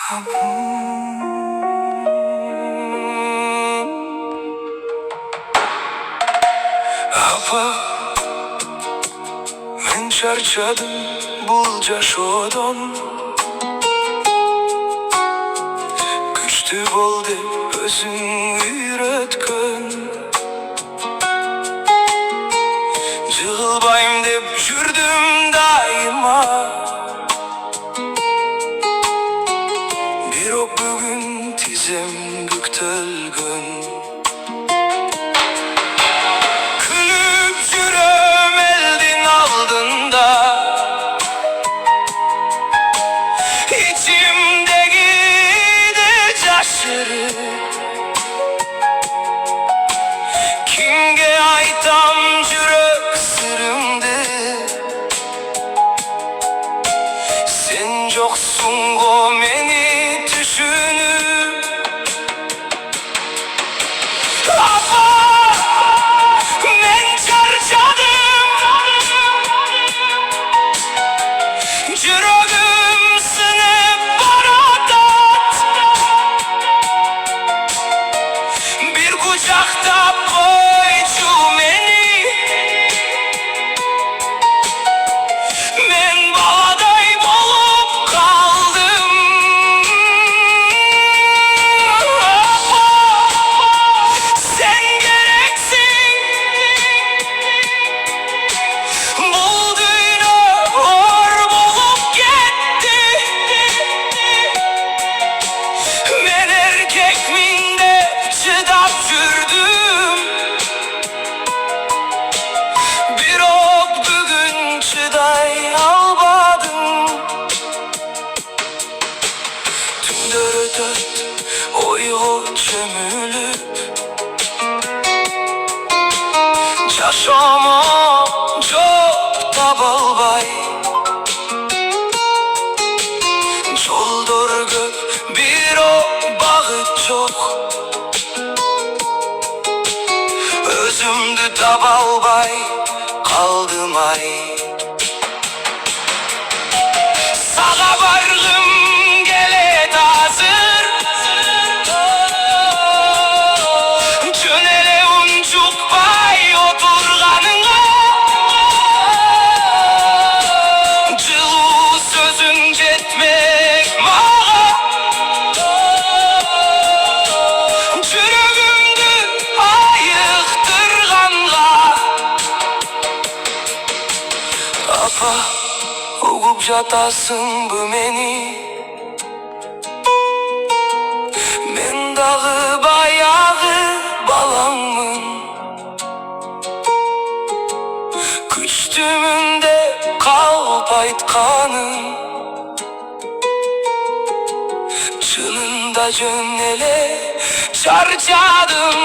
Apa, men charchadim bul jashodon. Kuchli bo'l deb o'zing uyratgan, jig'ilbayim deb yurdim daima. Biroq bugun tizim buktalgan. Kulib juram eldin aldında, içimdeki de yaşarı. Kimge aytam yürek sırımdı, sen yoksun go meni düşünüp. Apa, men charchadim, yüragim sinip baradat. Bir kucakta koycu meni, men baladay bolup kaldım. Apa, sen gereksin, bu dünya hor bolup gitti. Men erkekmin de çıdap sürdüm. Biroq bugün çıday almadım. Tümler ötet oygo çömülüp, yaşamam çok tabalbay. Joldur köp, biroq bagıt çok. Özümdü tabalbay kaldım ay. Sağa bargım gelet hazır, çönele uncukpay oturganıma. Жылуу sözün жетmek mağa, жүрөгүмдү айыктырганга. Apa, ugup jatasın bu meni, men dagı bayağı balamın. Küçtümünde kalp aytkanım, çınında jön ele charchadım.